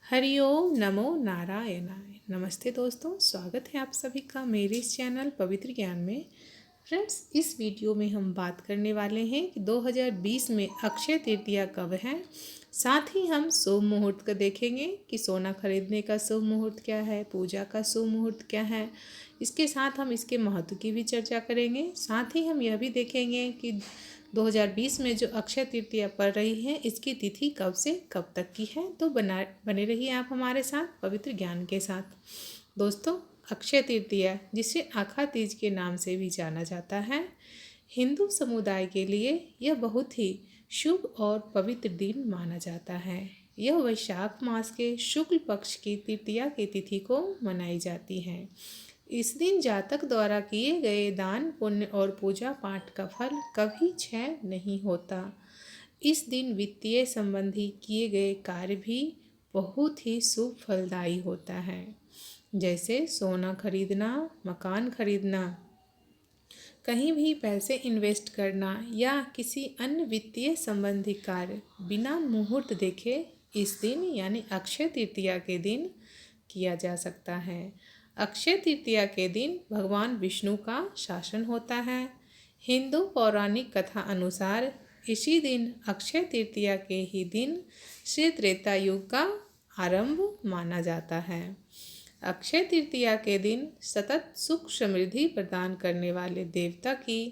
हरिओम नमो नारायणाय। नमस्ते दोस्तों, स्वागत है आप सभी का मेरे इस चैनल पवित्र ज्ञान में। फ्रेंड्स, इस वीडियो में हम बात करने वाले हैं कि 2020 में अक्षय तृतीया कब है। साथ ही हम शुभ मुहूर्त का देखेंगे कि सोना खरीदने का शुभ मुहूर्त क्या है, पूजा का शुभ मुहूर्त क्या है। इसके साथ हम इसके महत्व की भी चर्चा करेंगे। साथ ही हम यह भी देखेंगे कि 2020 में जो अक्षय तृतीया पड़ रही है, इसकी तिथि कब से कब तक की है। तो बने रहिए आप हमारे साथ पवित्र ज्ञान के साथ। दोस्तों, अक्षय तृतीया, जिसे आखा तीज के नाम से भी जाना जाता है, हिंदू समुदाय के लिए यह बहुत ही शुभ और पवित्र दिन माना जाता है। यह वैशाख मास के शुक्ल पक्ष की तृतीया की तिथि को मनाई जाती है। इस दिन जातक द्वारा किए गए दान पुण्य और पूजा पाठ का फल कभी क्षय नहीं होता। इस दिन वित्तीय संबंधी किए गए कार्य भी बहुत ही शुभ फलदायी होता है, जैसे सोना खरीदना, मकान खरीदना, कहीं भी पैसे इन्वेस्ट करना या किसी अन्य वित्तीय संबंधी कार्य बिना मुहूर्त देखे इस दिन यानी अक्षय तृतीया के दिन किया जा सकता है। अक्षय तृतीया के दिन भगवान विष्णु का शासन होता है। हिंदू पौराणिक कथा अनुसार इसी दिन अक्षय तृतीया के ही दिन श्री त्रेता युग का आरंभ माना जाता है। अक्षय तृतीया के दिन सतत सुख समृद्धि प्रदान करने वाले देवता की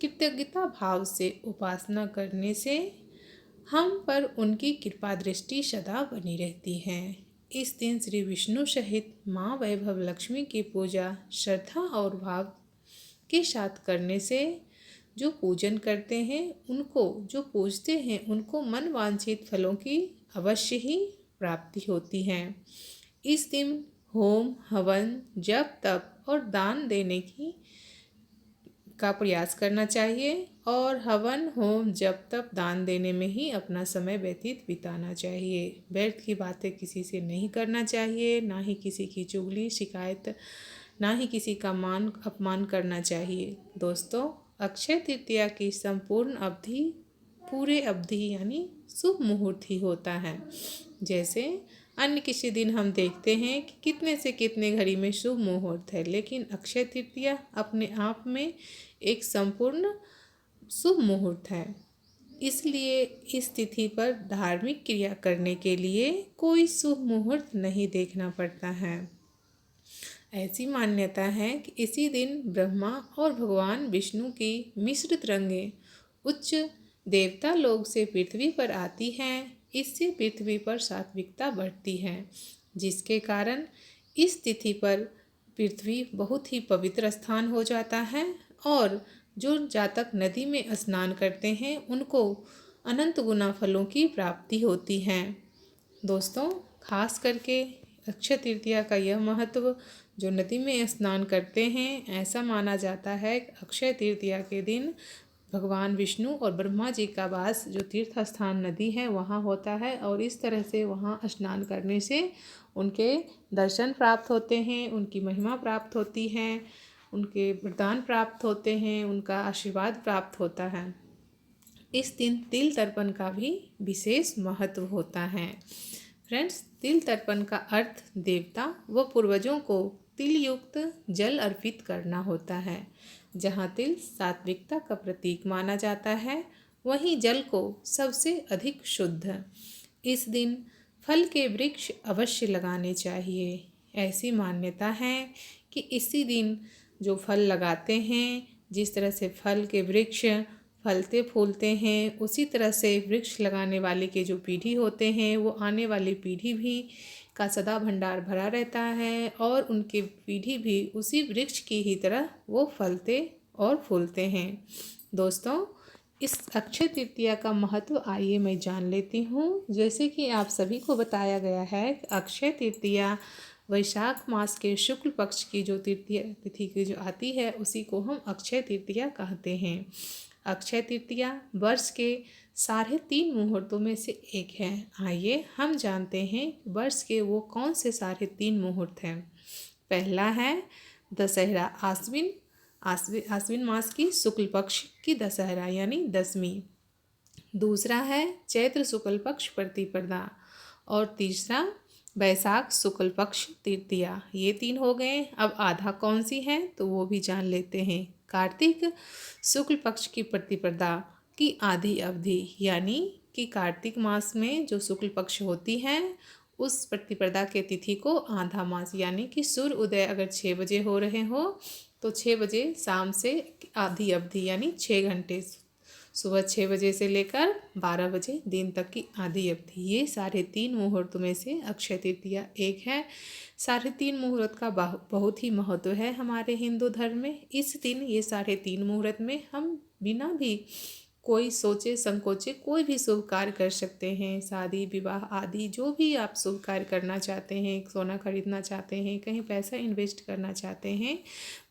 कृतज्ञता भाव से उपासना करने से हम पर उनकी कृपा दृष्टि सदा बनी रहती है। इस दिन श्री विष्णु सहित माँ वैभव लक्ष्मी की पूजा श्रद्धा और भाव के साथ करने से जो पूजन करते हैं, जो पूजते हैं, उनको मन वांछित फलों की अवश्य ही प्राप्ति होती है। इस दिन होम, हवन, जप, तप और दान देने का प्रयास करना चाहिए और हवन, होम, जप, तप, दान देने में ही अपना समय व्यतीत बिताना चाहिए। व्यर्थ की बातें किसी से नहीं करना चाहिए, ना ही किसी की चुगली शिकायत, ना ही किसी का मान अपमान करना चाहिए। दोस्तों, अक्षय तृतीया की संपूर्ण अवधि पूरे अवधि यानी शुभ मुहूर्त ही होता है। जैसे अन्य किसी दिन हम देखते हैं कि कितने से कितने घड़ी में शुभ मुहूर्त है, लेकिन अक्षय तृतीया अपने आप में एक संपूर्ण शुभ मुहूर्त है। इसलिए इस तिथि पर धार्मिक क्रिया करने के लिए कोई शुभ मुहूर्त नहीं देखना पड़ता है। ऐसी मान्यता है कि इसी दिन ब्रह्मा और भगवान विष्णु की मिश्रित रंगें उच्च देवता लोक से पृथ्वी पर आती हैं। इससे पृथ्वी पर सात्विकता बढ़ती है, जिसके कारण इस तिथि पर पृथ्वी बहुत ही पवित्र स्थान हो जाता है और जो जातक नदी में स्नान करते हैं उनको अनंत गुना फलों की प्राप्ति होती है। दोस्तों, खास करके अक्षय तृतीया का यह महत्व, जो नदी में स्नान करते हैं, ऐसा माना जाता है कि अक्षय तृतीया के दिन भगवान विष्णु और ब्रह्मा जी का वास जो तीर्थ स्थान नदी है वहाँ होता है और इस तरह से वहाँ स्नान करने से उनके दर्शन प्राप्त होते हैं, उनकी महिमा प्राप्त होती है, उनके वरदान प्राप्त होते हैं, उनका आशीर्वाद प्राप्त होता है। इस दिन तिल तर्पण का भी विशेष महत्व होता है। फ्रेंड्स, तिल तर्पण का अर्थ देवता व पूर्वजों को तिल युक्त जल अर्पित करना होता है। जहाँ तिल सात्विकता का प्रतीक माना जाता है, वहीं जल को सबसे अधिक शुद्ध। इस दिन फल के वृक्ष अवश्य लगाने चाहिए। ऐसी मान्यता है कि इसी दिन जो फल लगाते हैं, जिस तरह से फल के वृक्ष फलते फूलते हैं, उसी तरह से वृक्ष लगाने वाले के जो पीढ़ी होते हैं, वो आने वाली पीढ़ी भी का सदा भंडार भरा रहता है और उनकी पीढ़ी भी उसी वृक्ष की ही तरह वो फलते और फूलते हैं। दोस्तों, इस अक्षय तृतीया का महत्व आइए मैं जान लेती हूँ। जैसे कि आप सभी को बताया गया है, अक्षय तृतीया वैशाख मास के शुक्ल पक्ष की जो तृतीया तिथि की जो आती है, उसी को हम अक्षय तृतीया कहते हैं। अक्षय तृतीया वर्ष के 3.5 मुहूर्तों में से एक है। आइए हम जानते हैं वर्ष के वो कौन से 3.5 मुहूर्त हैं। पहला है दशहरा, आश्विन मास की शुक्ल पक्ष की दशहरा यानी दशमी। दूसरा है चैत्र शुक्ल पक्ष प्रतिपदा और तीसरा बैसाख शुक्ल पक्ष तृतीया, ये 3 हो गए। अब आधा कौन सी है तो वो भी जान लेते हैं। कार्तिक शुक्ल पक्ष की प्रतिपदा की आधी अवधि, यानी कि कार्तिक मास में जो शुक्ल पक्ष होती है उस प्रतिपदा के तिथि को आधा मास, यानी कि सूर्य उदय अगर 6 बजे हो रहे हो तो 6 बजे शाम से आधी अवधि यानी 6 घंटे, सुबह 6 बजे से लेकर 12 बजे दिन तक की आधी अवधि, ये 3.5 मुहूर्त में से अक्षय तृतीया एक है। 3.5 मुहूर्त का बहुत ही महत्व है हमारे हिंदू धर्म में। इस दिन ये 3.5 मुहूर्त में हम बिना भी कोई सोचे संकोचे कोई भी शुभ कार्य कर सकते हैं। शादी विवाह आदि जो भी आप शुभ कार्य करना चाहते हैं, सोना खरीदना चाहते हैं, कहीं पैसा इन्वेस्ट करना चाहते हैं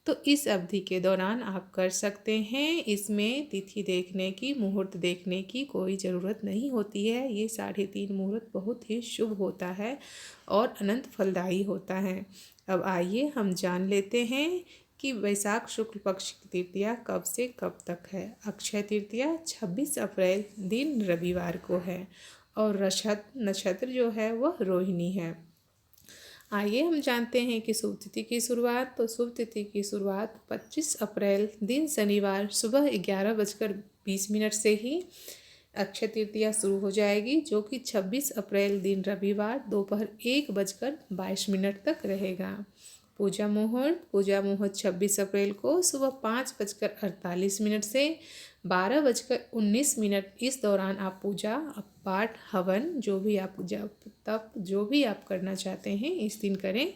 तो इस अवधि के दौरान आप कर सकते हैं। इसमें तिथि देखने की, मुहूर्त देखने की कोई ज़रूरत नहीं होती है। ये 3.5 मुहूर्त बहुत ही शुभ होता है और अनंत फलदायी होता है। अब आइए हम जान लेते हैं कि वैशाख शुक्ल पक्ष की तृतीया कब से कब तक है। अक्षय तृतीया 26 अप्रैल दिन रविवार को है और नक्षत्र जो है वह रोहिणी है। आइए हम जानते हैं कि शुभ तिथि की शुरुआत। तो शुभ तिथि की शुरुआत 25 अप्रैल दिन शनिवार सुबह 11:20 से ही अक्षय तृतीया शुरू हो जाएगी, जो कि 26 अप्रैल दिन रविवार दोपहर 1:22 तक रहेगा। पूजा मुहूर्त 26 अप्रैल को सुबह 5:48 से 12:19। इस दौरान आप पूजा, पाठ, हवन जो भी आप तप जो भी आप करना चाहते हैं इस दिन करें।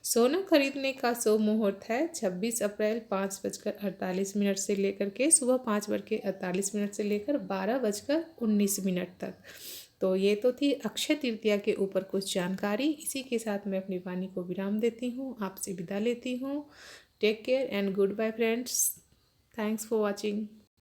सोना खरीदने का शुभ मुहूर्त है 26 अप्रैल 5:48 से लेकर के सुबह 5:48 से लेकर 12:19 तक। तो ये तो थी अक्षय तृतीया के ऊपर कुछ जानकारी। इसी के साथ मैं अपनी वाणी को विराम देती हूँ, आपसे विदा लेती हूँ। Take care and goodbye friends. Thanks for watching.